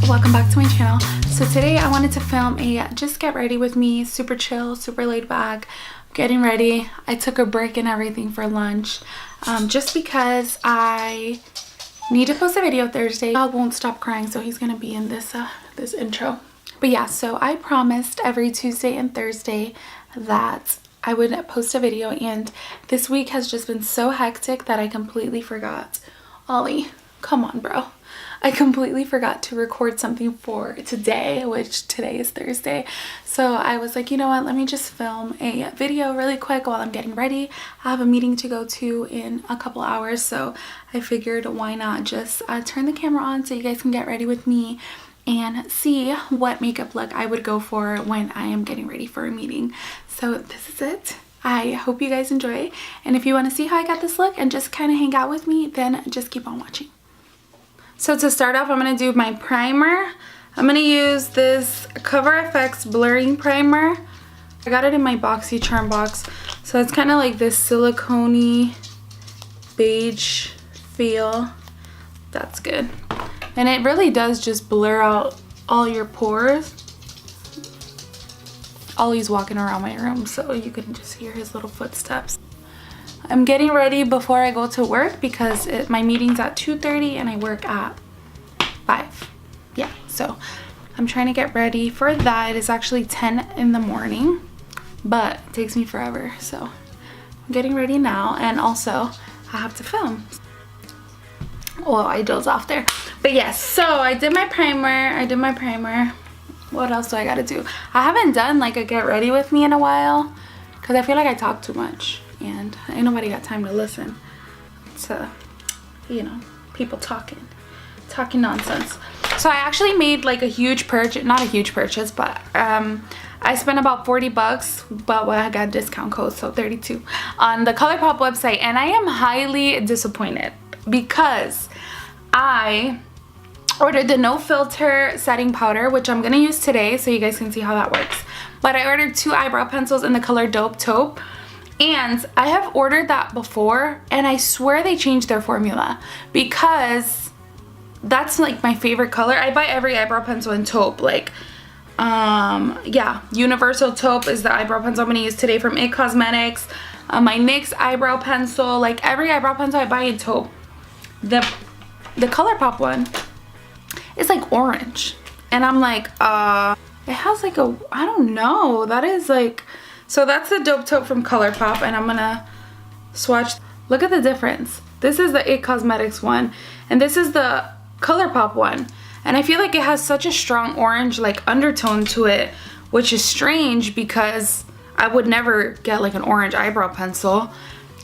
welcome back to my channel. So today I wanted to film a just get ready with me, super chill, super laid back, getting ready. I took a break and everything for lunch just because I need to post a video Thursday. I won't stop crying, so he's gonna be in this this intro. But yeah, so I promised every Tuesday and Thursday that I would post a video, and this week has just been so hectic that I completely forgot. Ollie, come on, bro. I completely forgot to record something for today, which today is Thursday. So I was like, you know what, let me just film a video really quick while I'm getting ready. I have a meeting to go to in a couple hours, so I figured why not just turn the camera on so you guys can get ready with me and see what makeup look I would go for when I am getting ready for a meeting. So this is it. I hope you guys enjoy, and if you want to see how I got this look and just kind of hang out with me, then just keep on watching. So to start off, I'm going to do my primer. I'm going to use this Cover FX blurring primer. I got it in my BoxyCharm box, so it's kind of like this silicone-y beige feel. That's good. And it really does just blur out all your pores. Ollie's walking around my room, so you can just hear his little footsteps. I'm getting ready before I go to work because my meeting's at 2:30 and I work at 5. Yeah, so I'm trying to get ready for that. It is actually 10 in the morning, but it takes me forever. So I'm getting ready now, and also I have to film. Oh, I doze off there. But yes, so I did my primer. What else do I gotta do? I haven't done like a get ready with me in a while because I feel like I talk too much and ain't nobody got time to listen to, you know, people talking nonsense. So I actually made like a huge purchase, not a huge purchase, but I spent about 40 bucks, but I got a discount code, so 32 on the Colourpop website, and I am highly disappointed because I ordered the no filter setting powder, which I'm gonna use today so you guys can see how that works. But I ordered 2 eyebrow pencils in the color Dope Taupe, and I have ordered that before, and I swear they changed their formula because that's like my favorite color. I buy every eyebrow pencil in taupe, like yeah, Universal Taupe is the eyebrow pencil I'm gonna use today from IT Cosmetics. My NYX eyebrow pencil, like every eyebrow pencil I buy in taupe. The Colourpop one is like orange, and I'm like it has like a, I don't know, that is like, so that's the Dope Taupe from Colourpop, and I'm gonna swatch. Look at the difference. This is the IT Cosmetics one, and this is the Colourpop one, and I feel like it has such a strong orange like undertone to it, which is strange because I would never get like an orange eyebrow pencil.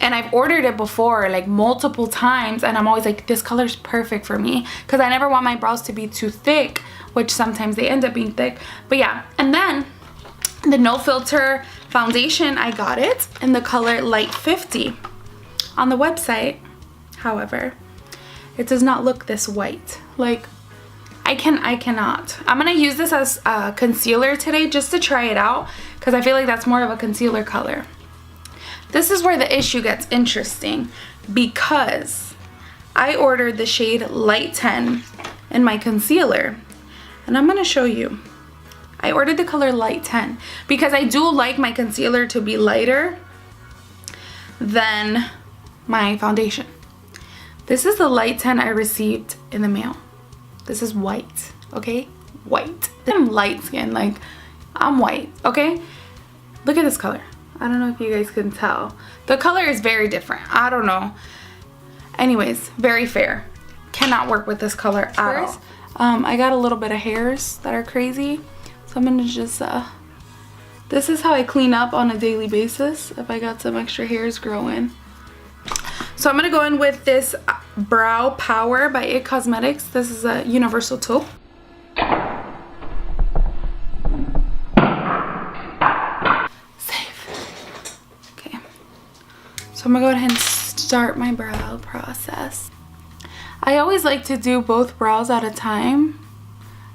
And I've ordered it before like multiple times, and I'm always like, this color's perfect for me because I never want my brows to be too thick, which sometimes they end up being thick. But yeah, and then the no filter foundation, I got it in the color Light 50 on the website. However, it does not look this white. Like I cannot. I'm gonna use this as a concealer today just to try it out because I feel like that's more of a concealer color. This is where the issue gets interesting because I ordered the shade Light 10 in my concealer, and I'm gonna show you. I ordered the color Light 10 because I do like my concealer to be lighter than my foundation. This is the Light 10 I received in the mail. This is white, okay? White. I'm light skin, like I'm white, okay? Look at this color. I don't know if you guys can tell. The color is very different. I don't know. Anyways, very fair. Cannot work with this color at all. I got a little bit of hairs that are crazy. So I'm gonna just, this is how I clean up on a daily basis if I got some extra hairs growing. So I'm gonna go in with this Brow Power by IT Cosmetics. This is a Universal Taupe. So I'm gonna go ahead and start my brow process. I always like to do both brows at a time.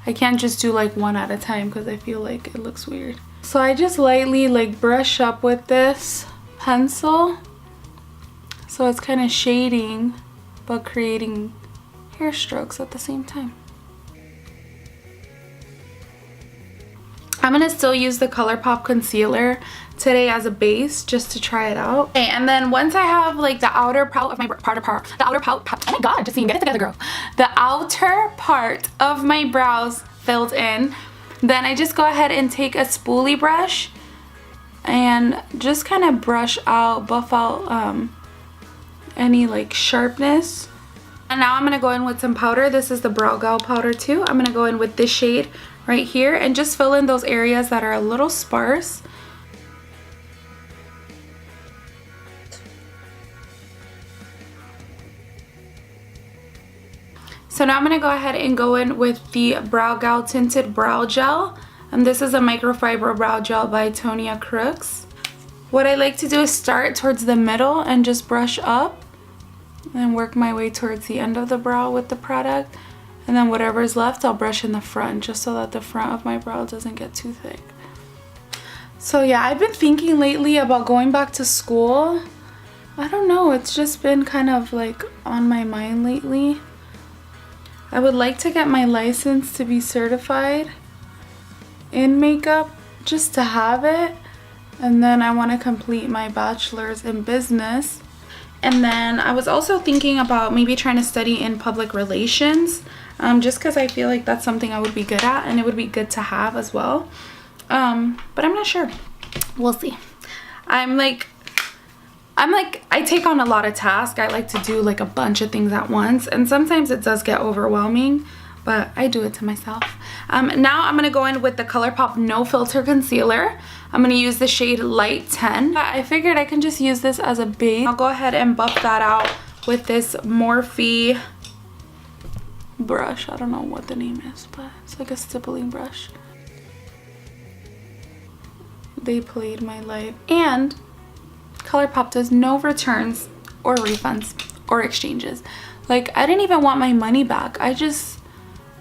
I can't just do like one at a time because I feel like it looks weird. So I just lightly like brush up with this pencil. So it's kind of shading but creating hair strokes at the same time. I'm gonna still use the Colourpop concealer today as a base just to try it out. Okay, and then once I have like the outer part of my oh my god, Justine, get it together, girl. The outer part of my brows filled in, then I just go ahead and take a spoolie brush and just kind of brush out, buff out any like sharpness. And now I'm gonna go in with some powder. This is the Brow Gel powder too. I'm gonna go in with this shade right here and just fill in those areas that are a little sparse. So now I'm gonna go ahead and go in with the Brow Gel Tinted Brow Gel. And this is a microfiber brow gel by Tonia Crooks. What I like to do is start towards the middle and just brush up and work my way towards the end of the brow with the product. And then whatever's left, I'll brush in the front just so that the front of my brow doesn't get too thick. So yeah, I've been thinking lately about going back to school. I don't know, it's just been kind of like on my mind lately. I would like to get my license to be certified in makeup just to have it, and then I want to complete my bachelor's in business. And then I was also thinking about maybe trying to study in public relations, just because I feel like that's something I would be good at and it would be good to have as well. But I'm not sure. We'll see. I take on a lot of tasks. I like to do like a bunch of things at once, and sometimes it does get overwhelming, but I do it to myself. Now I'm gonna go in with the Colourpop No Filter Concealer. I'm gonna use the shade Light 10. I figured I can just use this as a base. I'll go ahead and buff that out with this Morphe brush. I don't know what the name is, but it's like a stippling brush. They played my life. And Colourpop does no returns or refunds or exchanges. Like, I didn't even want my money back. I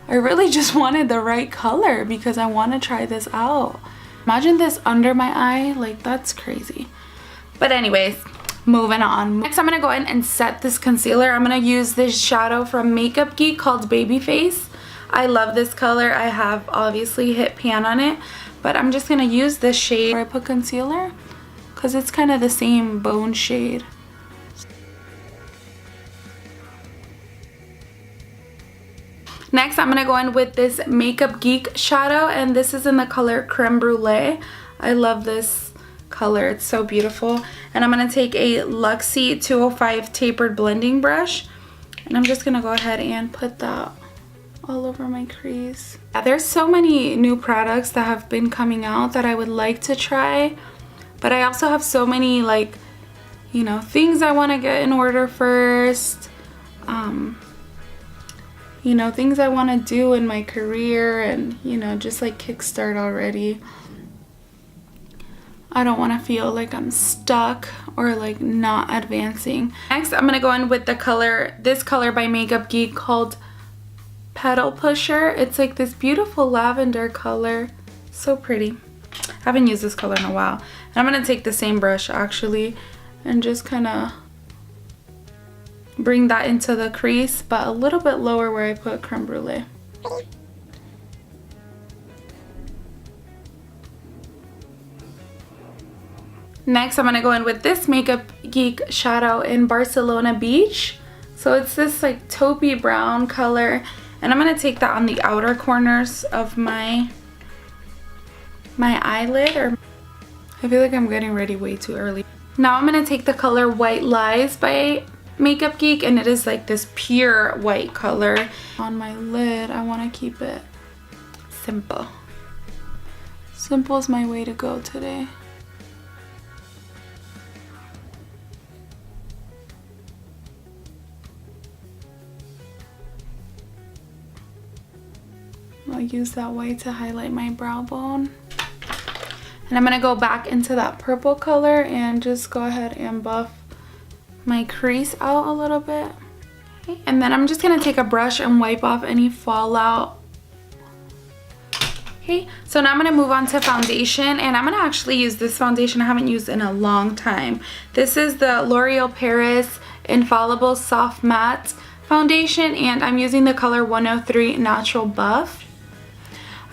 really just wanted the right color because I want to try this out. Imagine this under my eye, like that's crazy. But anyways, moving on. Next, I'm gonna go in and set this concealer. I'm gonna use this shadow from Makeup Geek called Babyface. I love this color. I have obviously hit pan on it, but I'm just gonna use this shade where I put concealer because it's kind of the same bone shade. Next, I'm going to go in with this Makeup Geek shadow, and this is in the color Creme Brulee. I love this color. It's so beautiful. And I'm going to take a Luxie 205 tapered blending brush, and I'm just going to go ahead and put that all over my crease. Yeah, there's so many new products that have been coming out that I would like to try, but I also have so many, like, you know, things I want to get in order first. You know, things I want to do in my career and, you know, just like kickstart already. I don't want to feel like I'm stuck or like not advancing. Next, I'm going to go in with the color, this color by Makeup Geek called Petal Pusher. It's like this beautiful lavender color. So pretty. I haven't used this color in a while. And I'm going to take the same brush actually and just kind of bring that into the crease, but a little bit lower where I put Creme Brulee. Next, I'm going to go in with this Makeup Geek shadow in Barcelona Beach. So it's this like taupey brown color, and I'm going to take that on the outer corners of my eyelid. Or I feel like I'm getting ready way too early. Now I'm going to take the color White Lies by Makeup Geek, and it is like this pure white color. On my lid, I want to keep it simple. Simple is my way to go today. I'll use that white to highlight my brow bone. And I'm going to go back into that purple color and just go ahead and buff my crease out a little bit. Okay. And then I'm just going to take a brush and wipe off any fallout. Okay, so now I'm going to move on to foundation, and I'm going to actually use this foundation I haven't used in a long time. This is the L'Oreal Paris Infallible Soft Matte Foundation, and I'm using the color 103 Natural Buff.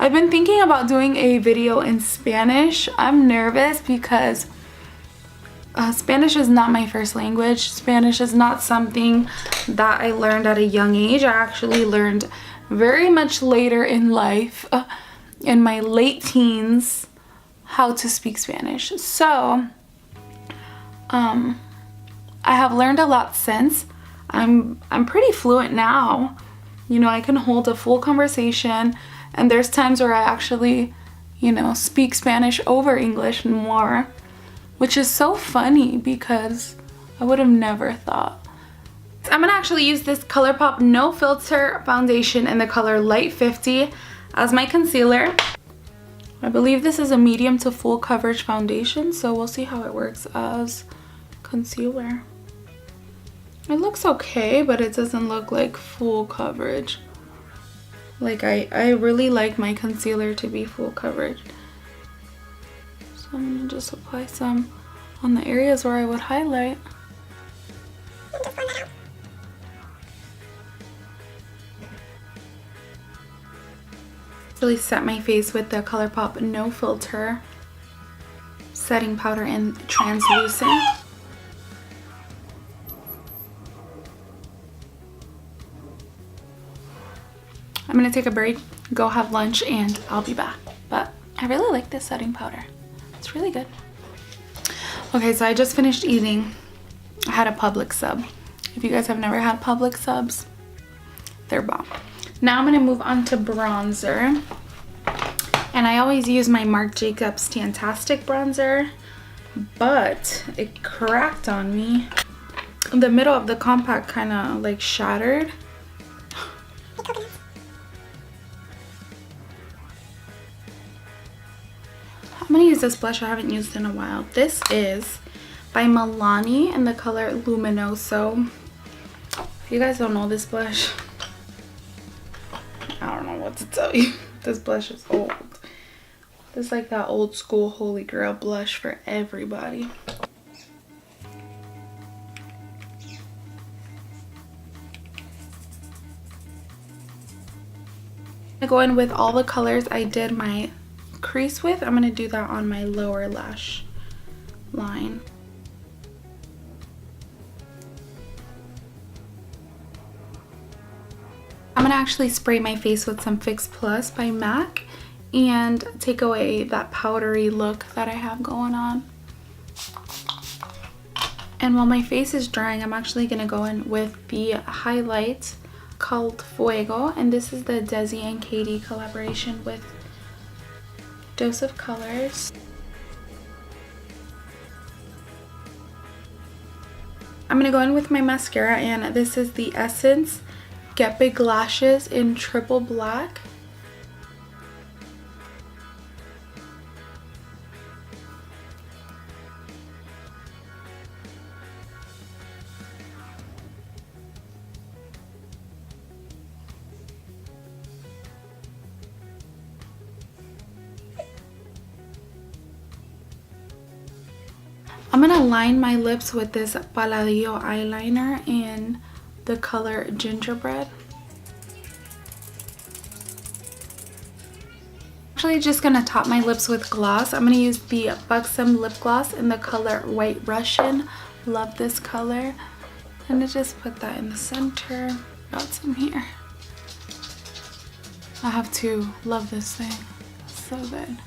I've been thinking about doing a video in Spanish. I'm nervous because Spanish is not my first language. Spanish is not something that I learned at a young age. I actually learned very much later in life, in my late teens, how to speak Spanish. So I have learned a lot since. I'm pretty fluent now. You know, I can hold a full conversation, and there's times where I actually, you know, speak Spanish over English more, which is so funny because I would have never thought. I'm gonna actually use this Colourpop No Filter foundation in the color Light 50 as my concealer. I believe this is a medium to full coverage foundation, so we'll see how it works as concealer. It looks okay, but it doesn't look like full coverage. Like I really like my concealer to be full coverage. So I'm gonna just apply some on the areas where I would highlight. Really set my face with the Colourpop No Filter setting powder in translucent. I'm gonna take a break, go have lunch, and I'll be back. But I really like this setting powder. It's really good. Okay, so I just finished eating. I had a Publix sub. If you guys have never had Publix subs, they're bomb. Now I'm gonna move on to bronzer. And I always use my Marc Jacobs Tantastic bronzer, but it cracked on me. The middle of the compact kind of like shattered. I'm gonna use this blush I haven't used in a while. This is by Milani in the color Luminoso. If you guys don't know this blush, I don't know what to tell you. This blush is old. This is like that old school holy grail blush for everybody. I go in with all the colors I did my crease with. I'm gonna do that on my lower lash line. I'm gonna actually spray my face with some Fix Plus by MAC and take away that powdery look that I have going on. And while my face is drying, I'm actually gonna go in with the highlight called Fuego, and this is the Desi and Katie collaboration with Dose of Colors. I'm gonna go in with my mascara, and this is the Essence Get Big Lashes in Triple Black. I'm gonna line my lips with this Paladillo eyeliner in the color Gingerbread. Actually just gonna top my lips with gloss. I'm gonna use the Buxom lip gloss in the color White Russian. Love this color. I'm gonna just put that in the center. Got some here. I have to love this thing. So good.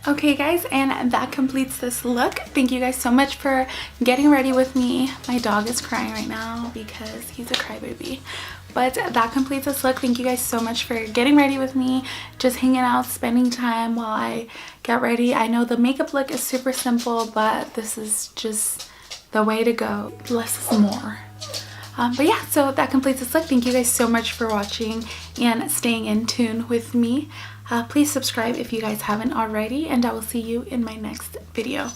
Okay guys, and that completes this look. Thank you guys so much for getting ready with me. My dog is crying right now because he's a crybaby. But that completes this look. Thank you guys so much for getting ready with me, just hanging out, spending time while I get ready. I know the makeup look is super simple, but this is just the way to go. Less is more. But yeah, so that completes this look. Thank you guys so much for watching and staying in tune with me. Please subscribe if you guys haven't already, and I will see you in my next video.